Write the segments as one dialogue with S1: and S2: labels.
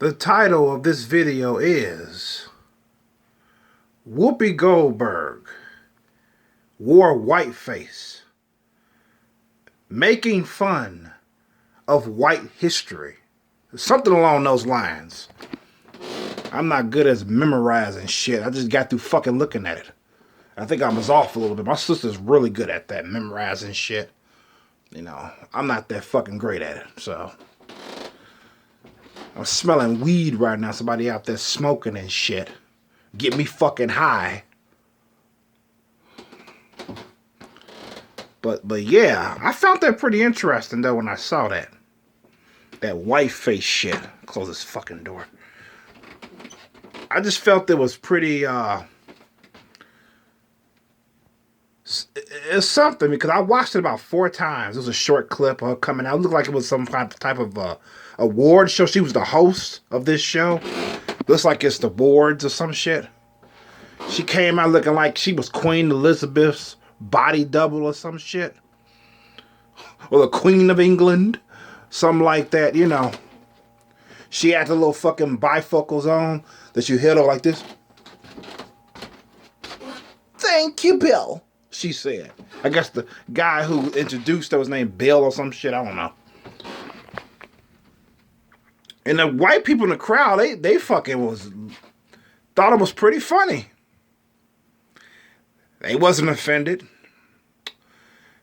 S1: The title of this video is Whoopi Goldberg wore whiteface, making fun of white history. Something along those lines. I'm not good at memorizing shit. I just got through fucking looking at it. I think I was off a little bit. My sister's really good at that, memorizing shit. You know, I'm not that fucking great at it, so. I'm smelling weed right now. Somebody out there smoking and shit. Get me fucking high. But yeah, I found that pretty interesting though when I saw that. That white face shit. Close this fucking door. I just felt it was pretty it's something because I watched it about 4 times. It was a short clip of her coming out. It looked like it was some type of award show. She was the host of this show. Looks like it's the awards or some shit. She came out looking like she was Queen Elizabeth's body double or some shit. Or the Queen of England. Something like that, you know. She had the little fucking bifocals on that you hit her like this. Thank you, Bill, she said. I guess the guy who introduced her was named Bill or some shit. I don't know. And the white people in the crowd, they fucking thought it was pretty funny. They wasn't offended.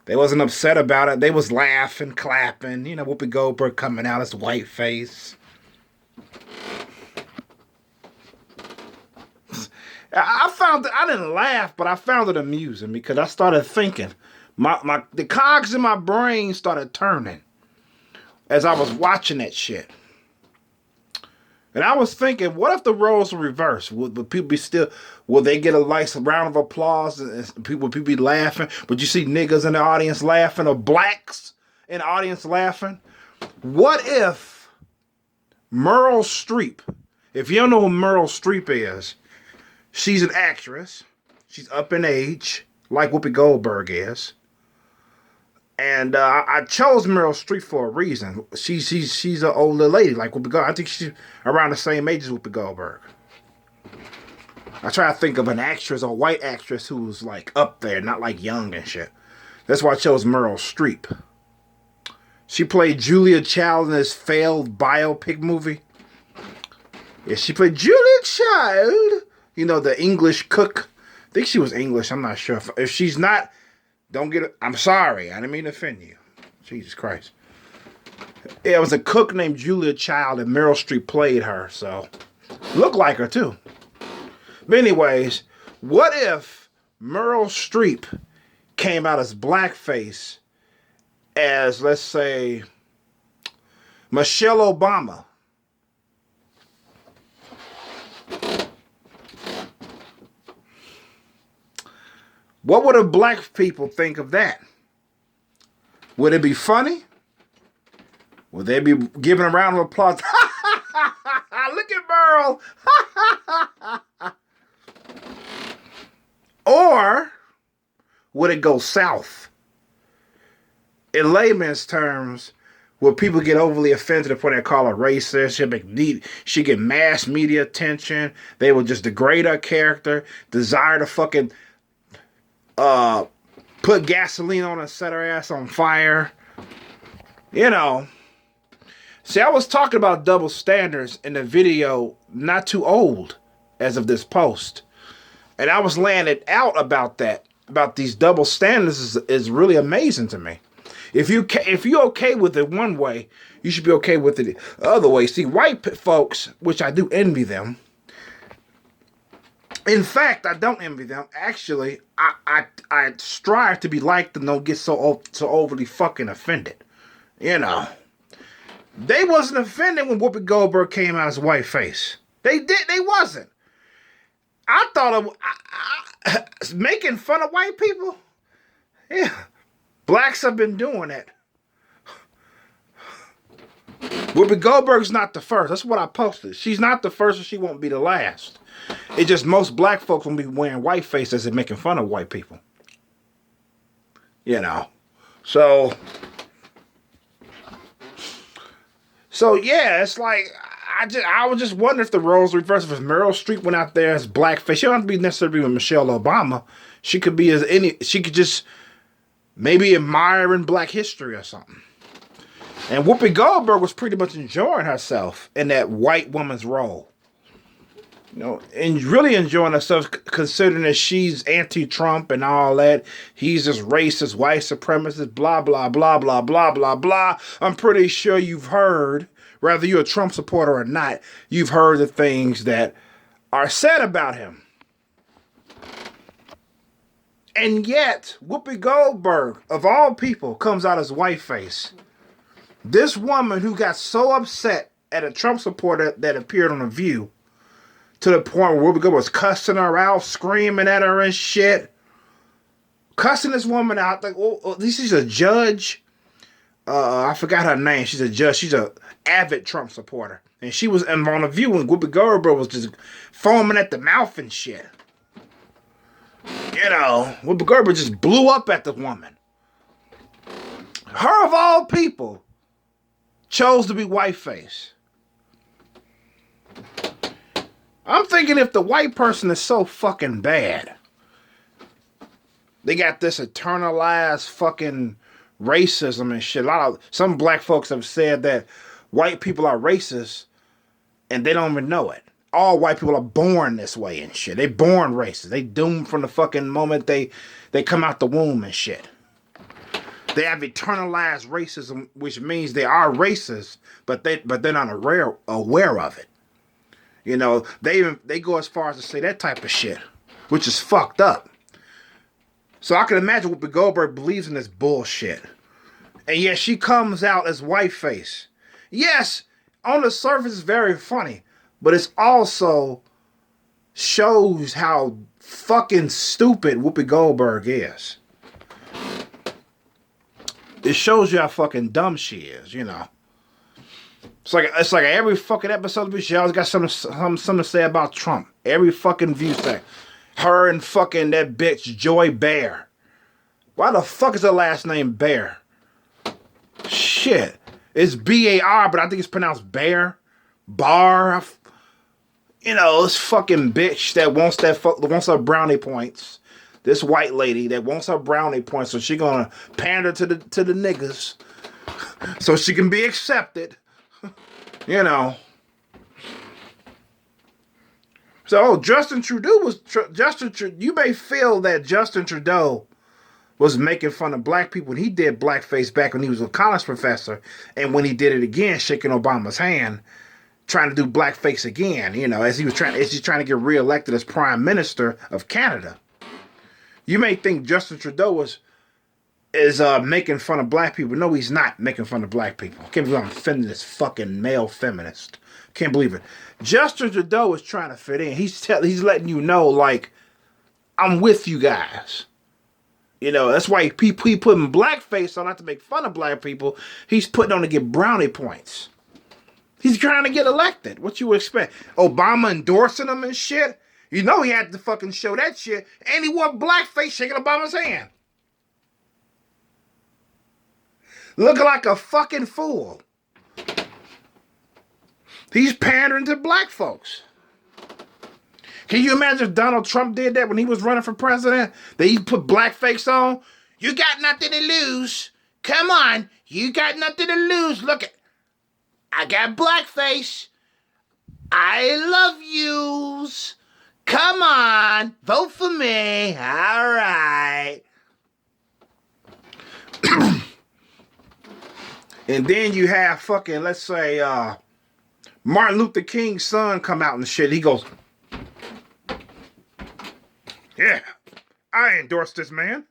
S1: They wasn't upset about it. They was laughing, clapping. You know, Whoopi Goldberg coming out as white face. I didn't laugh, but I found it amusing because I started thinking. The cogs in my brain started turning as I was watching that shit. And I was thinking, what if the roles were reversed? Would people be still, will they get a nice round of applause and people be laughing? Would you see niggas in the audience laughing or blacks in the audience laughing? What if Meryl Streep, if you don't know who Meryl Streep is, she's an actress. She's up in age, like Whoopi Goldberg is. And I chose Meryl Streep for a reason. She's an older lady like Whoopi Goldberg. I think she's around the same age as Whoopi Goldberg. I try to think of an actress, a white actress who's like up there, not like young and shit. That's why I chose Meryl Streep. She played Julia Child in this failed biopic movie. Yeah, she played Julia Child. You know, the English cook. I think she was English. I'm not sure. If she's not, don't get it. I'm sorry. I didn't mean to offend you. Jesus Christ. Yeah, it was a cook named Julia Child, and Meryl Streep played her. So, looked like her too. But anyways, what if Meryl Streep came out as blackface as, let's say, Michelle Obama? What would the black people think of that? Would it be funny? Would they be giving a round of applause? Look at Merle. Or would it go south? In layman's terms, would people get overly offended to the point they call her racist? She'd get mass media attention. They would just degrade her character, desire to fucking put gasoline on her, set her ass on fire. You know. See, I was talking about double standards in the video not too old as of this post. And I was laying it out about that. About these double standards is really amazing to me. If you're okay with it one way, you should be okay with it the other way. See, white folks, which I do envy them. In fact, I don't envy them. Actually, I strive to be like them. Don't get so overly fucking offended. You know, they wasn't offended when Whoopi Goldberg came out as whiteface. They wasn't. I thought of making fun of white people. Yeah, blacks have been doing it. Whoopi Goldberg's not the first. That's what I posted. She's not the first, and she won't be the last. It's just most black folks will be wearing white faces and making fun of white people. You know. So yeah, it's like I was just wondering if the roles reversed. If Meryl Streep went out there as blackface, she don't have to be necessarily with Michelle Obama. She could be as any. She could just maybe admiring Black history or something. And Whoopi Goldberg was pretty much enjoying herself in that white woman's role. You know, and really enjoying herself, considering that she's anti-Trump and all that. He's this racist, white supremacist, blah, blah, blah, blah, blah, blah, blah. I'm pretty sure you've heard, whether you're a Trump supporter or not, you've heard the things that are said about him. And yet, Whoopi Goldberg, of all people, comes out as whiteface. This woman who got so upset at a Trump supporter that appeared on The View, to the point where Whoopi Goldberg was cussing her out, screaming at her and shit. Cussing this woman out. Like, oh, this is a judge. I forgot her name. She's a judge. She's a avid Trump supporter. And she was on The View when Whoopi Goldberg was just foaming at the mouth and shit. You know, Whoopi Goldberg just blew up at the woman. Her, of all people, chose to be whiteface. I'm thinking if the white person is so fucking bad, they got this internalized fucking racism and shit. Some black folks have said that white people are racist and they don't even know it. All white people are born this way and shit. They born racist. They doomed from the fucking moment they come out the womb and shit. They have internalized racism, which means they are racist, but they're not aware of it. You know, they go as far as to say that type of shit, which is fucked up. So I can imagine Whoopi Goldberg believes in this bullshit. And yet she comes out as whiteface. Yes, on the surface it's very funny, but it's also shows how fucking stupid Whoopi Goldberg is. It shows you how fucking dumb she is, you know. It's like every fucking episode, she always got something to say about Trump. Every fucking view thing. Her and fucking that bitch Joy Behar. Why the fuck is her last name Bear? Shit. It's B-A-R, but I think it's pronounced Bear. Bar. You know, this fucking bitch that wants her brownie points. This white lady that wants her brownie points, so she gonna pander to the niggas so she can be accepted. You know. So, Justin Trudeau you may feel that Justin Trudeau was making fun of black people when he did blackface back when he was a college professor, and when he did it again, shaking Obama's hand, trying to do blackface again, you know, as he's trying to get reelected as Prime Minister of Canada. You may think Justin Trudeau is making fun of black people. No, he's not making fun of black people. I can't believe I'm offending this fucking male feminist. Can't believe it. Justin Trudeau is trying to fit in. He's letting you know, like, I'm with you guys. You know, that's why he putting blackface on, not to make fun of black people. He's putting on to get brownie points. He's trying to get elected. What you expect? Obama endorsing him and shit? You know he had to fucking show that shit. And he wore blackface shaking Obama's hand. Looking like a fucking fool. He's pandering to black folks. Can you imagine if Donald Trump did that when he was running for president? That he put blackface on? You got nothing to lose. Come on. You got nothing to lose. Look at, I got blackface. I love yous. Come on. Vote for me. All right. And then you have fucking, let's say, Martin Luther King's son come out and shit. He goes, yeah, I endorse this man.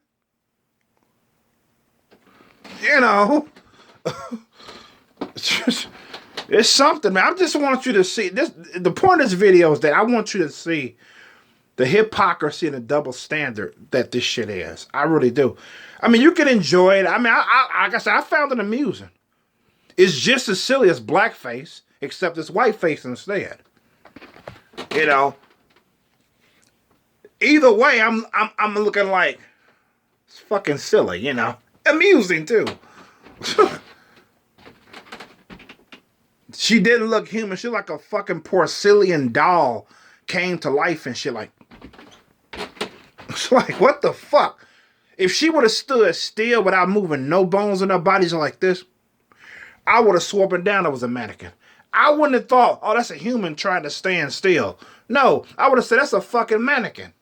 S1: You know, it's something, man. I just want you to see this. The point of this video is that I want you to see the hypocrisy and the double standard that this shit is. I really do. I mean, you can enjoy it. I mean, like I said, I found it amusing. It's just as silly as blackface, except it's whiteface instead. You know. Either way, I'm looking like it's fucking silly, you know. Amusing too. She didn't look human. She like a fucking porcelain doll came to life and shit. Like, it's like, what the fuck? If she would have stood still without moving no bones in her bodies like this, I would have swapped down it was a mannequin. I wouldn't have thought, oh, that's a human trying to stand still. No, I would have said, that's a fucking mannequin.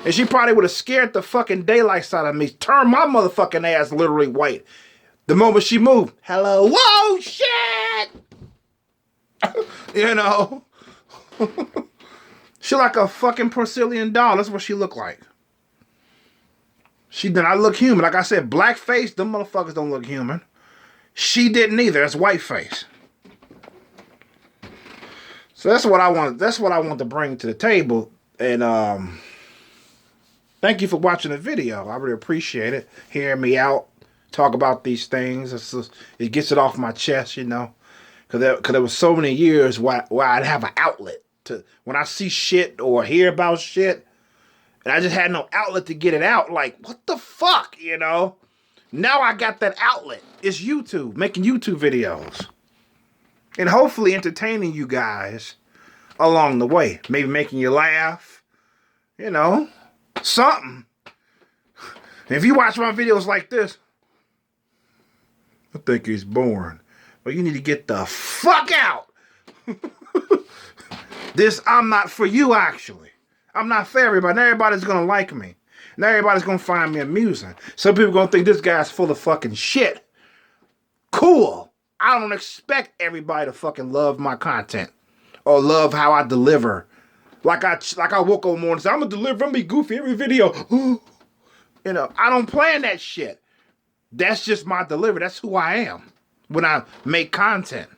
S1: And she probably would have scared the fucking daylights out of me. Turned my motherfucking ass literally white. The moment she moved, hello, whoa, shit! You know? She like a fucking porcelain doll. That's what she look like. She did not look human. Like I said, blackface, them motherfuckers don't look human. She didn't either. That's whiteface. So that's what I want. That's what I want to bring to the table. And thank you for watching the video. I really appreciate it. Hearing me out, talk about these things. It gets it off my chest, you know. Because there was so many years where I'd have an outlet to when I see shit or hear about shit, and I just had no outlet to get it out. Like, what the fuck, you know? Now I got that outlet. It's YouTube, making YouTube videos. And hopefully entertaining you guys along the way. Maybe making you laugh. You know, something. If you watch my videos like this, I think he's boring. But you need to get the fuck out. I'm not for you, actually. I'm not for everybody. Not everybody's going to like me. Not everybody's going to find me amusing. Some people going to think this guy's full of fucking shit. Cool. I don't expect everybody to fucking love my content or love how I deliver. Like I woke up one morning and said, I'm going to deliver, I'm going to be goofy every video. You know, I don't plan that shit. That's just my delivery. That's who I am when I make content.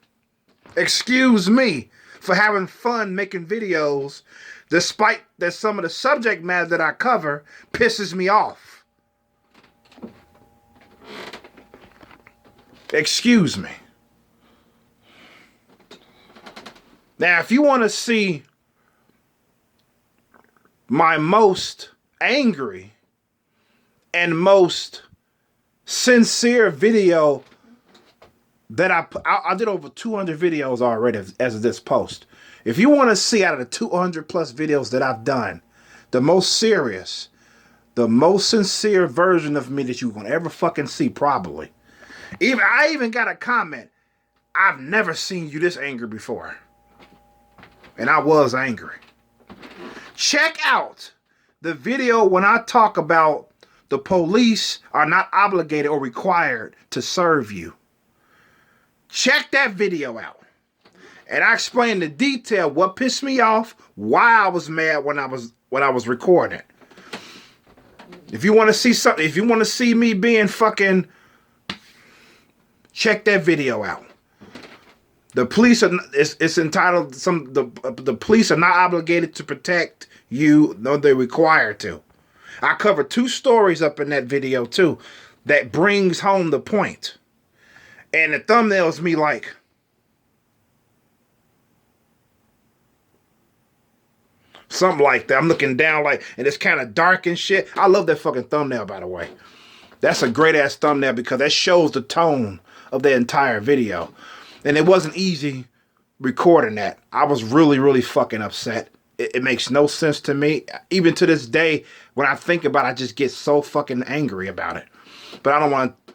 S1: Excuse me for having fun making videos, despite that some of the subject matter that I cover pisses me off. Excuse me. Now, if you want to see my most angry and most sincere video that I did over 200 videos already as of this post. If you want to see out of the 200 plus videos that I've done, the most serious, the most sincere version of me that you're going to ever fucking see probably. I even got a comment, I've never seen you this angry before. And I was angry. Check out the video when I talk about the police are not obligated or required to serve you. Check that video out. And I explain in detail what pissed me off, why I was mad when I was recording. If you want to see something, if you want to see me being fucking, check that video out. The police are, it's entitled, the police are not obligated to protect you, no, they're required to. I cover 2 stories up in that video too that brings home the point. And the thumbnail is me like, something like that. I'm looking down like, and it's kind of dark and shit. I love that fucking thumbnail, by the way. That's a great ass thumbnail because that shows the tone of the entire video. And it wasn't easy recording that. I was really, really fucking upset. It makes no sense to me. Even to this day, when I think about it, I just get so fucking angry about it. But I don't want to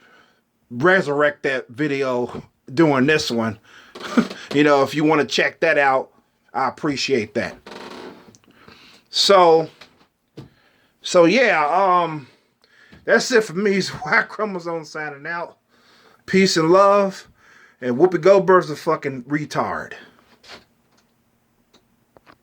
S1: resurrect that video doing this one. You know, if you want to check that out, I appreciate that. So yeah, that's it for me. It's White Chromosome signing out. Peace and love. And Whoopi Goldberg's a fucking retard.